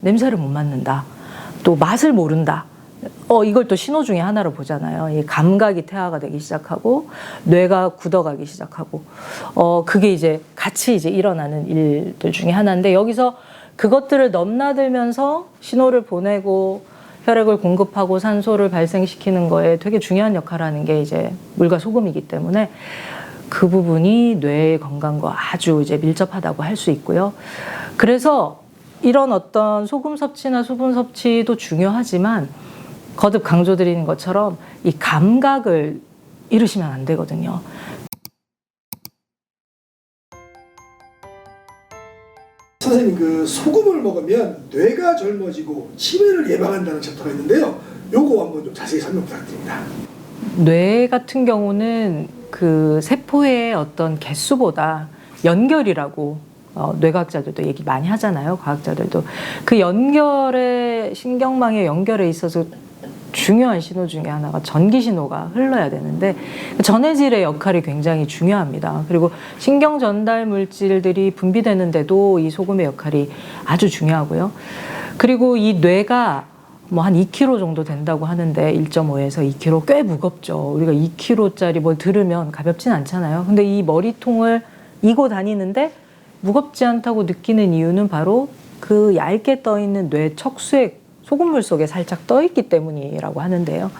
냄새를 못 맡는다. 또 맛을 모른다. 이걸 또 신호 중에 하나로 보잖아요. 이 감각이 퇴화가 되기 시작하고 뇌가 굳어가기 시작하고 그게 이제 같이 이제 일어나는 일들 중에 하나인데, 여기서 그것들을 넘나들면서 신호를 보내고 혈액을 공급하고 산소를 발생시키는 거에 되게 중요한 역할을 하는 게 이제 물과 소금이기 때문에 그 부분이 뇌의 건강과 아주 이제 밀접하다고 할 수 있고요. 그래서 이런 어떤 소금 섭취나 수분 섭취도 중요하지만 거듭 강조드리는 것처럼 이 감각을 잃으시면 안 되거든요. 선생님, 그 소금을 먹으면 뇌가 젊어지고 치매를 예방한다는 챕터가 있는데요. 요거 한번 좀 자세히 설명 부탁드립니다. 뇌 같은 경우는 그 세포의 어떤 개수보다 연결이라고 뇌과학자들도 얘기 많이 하잖아요. 과학자들도. 그 연결에, 신경망의 연결에 있어서 중요한 신호 중에 하나가 전기 신호가 흘러야 되는데, 전해질의 역할이 굉장히 중요합니다. 그리고 신경 전달 물질들이 분비되는데도 이 소금의 역할이 아주 중요하고요. 그리고 이 뇌가 뭐 한 2kg 정도 된다고 하는데 1.5에서 2kg 꽤 무겁죠. 우리가 2kg짜리 뭘 들으면 가볍진 않잖아요. 근데 이 머리통을 이고 다니는데 무겁지 않다고 느끼는 이유는 바로 그 얇게 떠 있는 뇌 척수에 소금물 속에 살짝 떠 있기 때문이라고 하는데요.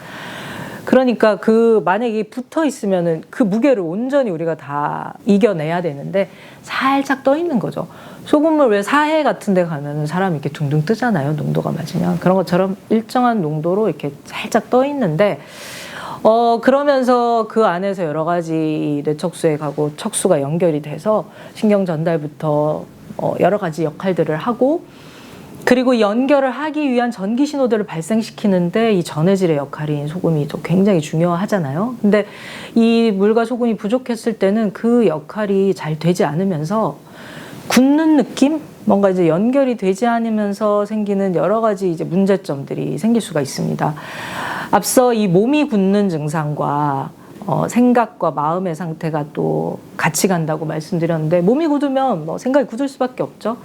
그러니까 그 만약에 붙어 있으면은 그 무게를 온전히 우리가 다 이겨내야 되는데 살짝 떠 있는 거죠. 소금물 왜 사해 같은 데 가면은 사람이 이렇게 둥둥 뜨잖아요. 농도가 맞으면. 그런 것처럼 일정한 농도로 이렇게 살짝 떠 있는데 그러면서 그 안에서 여러 가지 뇌척수에 가고 척수가 연결이 돼서 신경 전달부터 여러 가지 역할들을 하고, 그리고 연결을 하기 위한 전기 신호들을 발생시키는데 이 전해질의 역할인 소금이 또 굉장히 중요하잖아요. 근데 이 물과 소금이 부족했을 때는 그 역할이 잘 되지 않으면서 굳는 느낌? 뭔가 이제 연결이 되지 않으면서 생기는 여러 가지 이제 문제점들이 생길 수가 있습니다. 앞서 이 몸이 굳는 증상과 생각과 마음의 상태가 또 같이 간다고 말씀드렸는데, 몸이 굳으면 뭐 생각이 굳을 수밖에 없죠.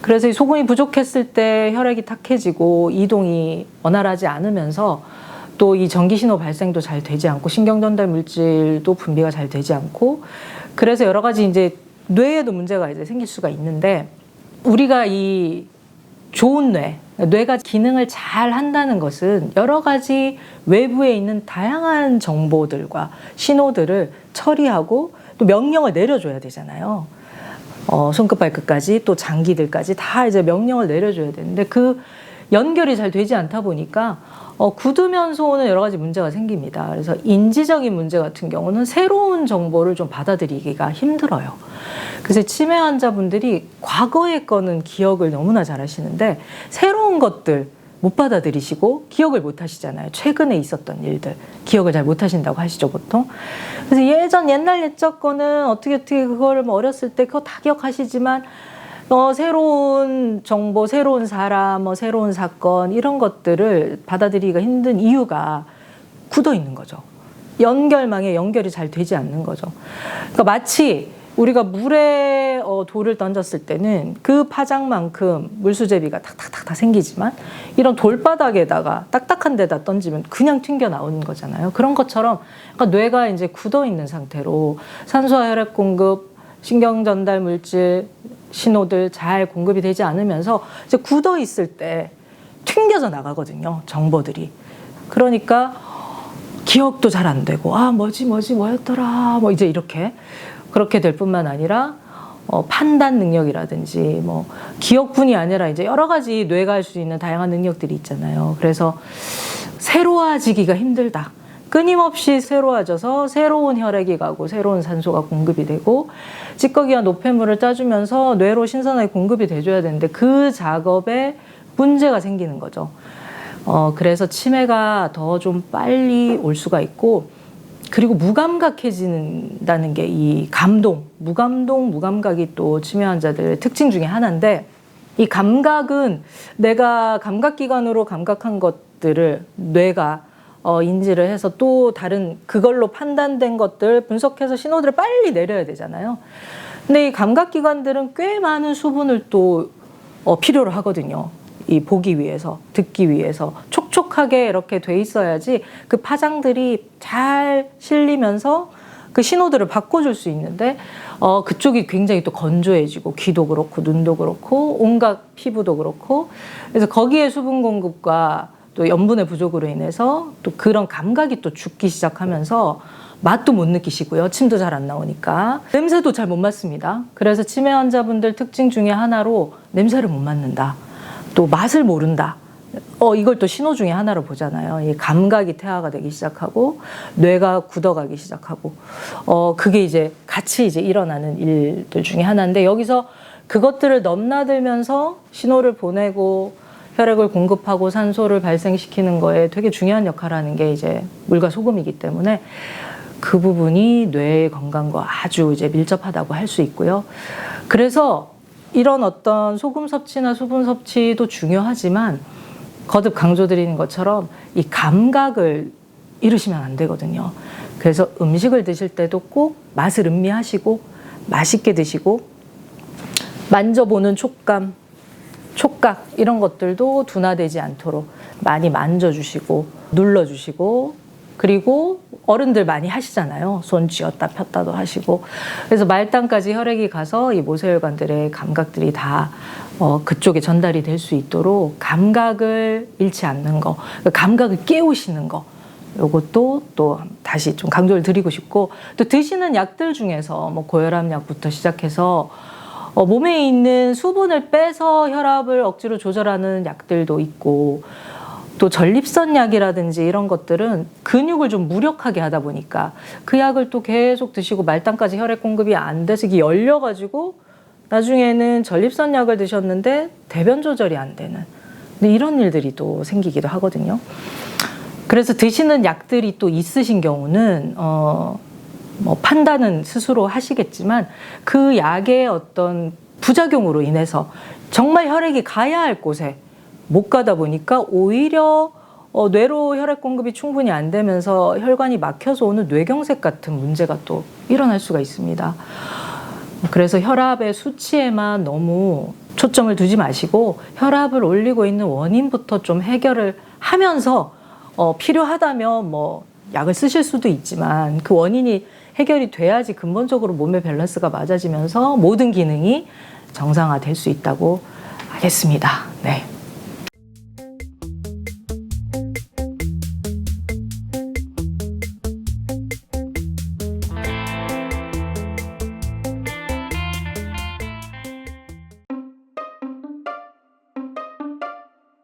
그래서 이 소금이 부족했을 때 혈액이 탁해지고 이동이 원활하지 않으면서 또 이 전기신호 발생도 잘 되지 않고 신경전달 물질도 분비가 잘 되지 않고, 그래서 여러 가지 이제 뇌에도 문제가 이제 생길 수가 있는데, 우리가 이 좋은 뇌가 기능을 잘 한다는 것은 여러 가지 외부에 있는 다양한 정보들과 신호들을 처리하고 또 명령을 내려줘야 되잖아요. 손끝 발끝까지 또 장기들까지 다 이제 명령을 내려줘야 되는데 그 연결이 잘 되지 않다 보니까 굳으면서 오는 여러 가지 문제가 생깁니다. 그래서 인지적인 문제 같은 경우는 새로운 정보를 좀 받아들이기가 힘들어요. 그래서 치매 환자분들이 과거의 거는 기억을 너무나 잘 하시는데 새로운 것들 못 받아들이시고 기억을 못 하시잖아요. 최근에 있었던 일들 기억을 잘 못 하신다고 하시죠, 보통. 그래서 옛날 옛적 거는 어떻게 그거를 뭐 어렸을 때 그거 다 기억하시지만 새로운 정보, 새로운 사람, 새로운 사건 이런 것들을 받아들이기가 힘든 이유가 굳어 있는 거죠. 연결망에 연결이 잘 되지 않는 거죠. 그러니까 마치 우리가 물에 돌을 던졌을 때는 그 파장만큼 물수제비가 탁탁탁 다 생기지만 이런 돌바닥에다가 딱딱한 데다 던지면 그냥 튕겨 나오는 거잖아요. 그런 것처럼 그러니까 뇌가 이제 굳어 있는 상태로 산소와 혈액 공급, 신경 전달 물질, 신호들 잘 공급이 되지 않으면서 이제 굳어 있을 때 튕겨져 나가거든요, 정보들이. 그러니까 기억도 잘 안 되고 뭐였더라 뭐 이제 그렇게 될 뿐만 아니라 판단 능력이라든지 뭐 기억뿐이 아니라 이제 여러 가지 뇌가 할 수 있는 다양한 능력들이 있잖아요. 그래서 새로워지기가 힘들다. 끊임없이 새로워져서 새로운 혈액이 가고 새로운 산소가 공급이 되고 찌꺼기와 노폐물을 짜주면서 뇌로 신선하게 공급이 돼줘야 되는데 그 작업에 문제가 생기는 거죠. 그래서 치매가 더 좀 빨리 올 수가 있고, 그리고 무감각해진다는 게 이 무감각이 또 치매 환자들의 특징 중에 하나인데, 이 감각은 내가 감각기관으로 감각한 것들을 뇌가 인지를 해서 또 다른 그걸로 판단된 것들 분석해서 신호들을 빨리 내려야 되잖아요. 근데 이 감각기관들은 꽤 많은 수분을 또 필요로 하거든요. 이 보기 위해서, 듣기 위해서 촉촉하게 이렇게 돼 있어야지 그 파장들이 잘 실리면서 그 신호들을 바꿔줄 수 있는데 그쪽이 굉장히 또 건조해지고 귀도 그렇고 눈도 그렇고 온갖 피부도 그렇고 그래서 거기에 수분 공급과 또 염분의 부족으로 인해서 또 그런 감각이 또 죽기 시작하면서 맛도 못 느끼시고요. 침도 잘 안 나오니까. 냄새도 잘 못 맡습니다. 그래서 치매 환자분들 특징 중에 하나로 냄새를 못 맡는다. 또 맛을 모른다. 이걸 또 신호 중에 하나로 보잖아요. 이 감각이 퇴화가 되기 시작하고 뇌가 굳어가기 시작하고 그게 이제 같이 이제 일어나는 일들 중에 하나인데 여기서 그것들을 넘나들면서 신호를 보내고 혈액을 공급하고 산소를 발생시키는 거에 되게 중요한 역할을 하는 게 이제 물과 소금이기 때문에 그 부분이 뇌의 건강과 아주 이제 밀접하다고 할 수 있고요. 그래서 이런 어떤 소금 섭취나 수분 섭취도 중요하지만 거듭 강조드리는 것처럼 이 감각을 잃으시면 안 되거든요. 그래서 음식을 드실 때도 꼭 맛을 음미하시고 맛있게 드시고 만져보는 촉감, 촉각 이런 것들도 둔화되지 않도록 많이 만져주시고 눌러주시고 그리고 어른들 많이 하시잖아요. 손 쥐었다 폈다도 하시고 그래서 말단까지 혈액이 가서 이 모세혈관들의 감각들이 다 그쪽에 전달이 될 수 있도록 감각을 잃지 않는 거, 감각을 깨우시는 거 요것도 또 다시 좀 강조를 드리고 싶고 또 드시는 약들 중에서 뭐 고혈압 약부터 시작해서 몸에 있는 수분을 빼서 혈압을 억지로 조절하는 약들도 있고 또 전립선 약이라든지 이런 것들은 근육을 좀 무력하게 하다 보니까 그 약을 또 계속 드시고 말단까지 혈액 공급이 안 돼서 이게 열려가지고 나중에는 전립선 약을 드셨는데 대변 조절이 안 되는 근데 이런 일들이 또 생기기도 하거든요. 그래서 드시는 약들이 또 있으신 경우는 뭐 판단은 스스로 하시겠지만 그 약의 어떤 부작용으로 인해서 정말 혈액이 가야 할 곳에 못 가다 보니까 오히려 뇌로 혈액 공급이 충분히 안 되면서 혈관이 막혀서 오는 뇌경색 같은 문제가 또 일어날 수가 있습니다. 그래서 혈압의 수치에만 너무 초점을 두지 마시고 혈압을 올리고 있는 원인부터 좀 해결을 하면서 필요하다면 뭐 약을 쓰실 수도 있지만 그 원인이 해결이 돼야지 근본적으로 몸의 밸런스가 맞아지면서 모든 기능이 정상화될 수 있다고 하겠습니다. 네.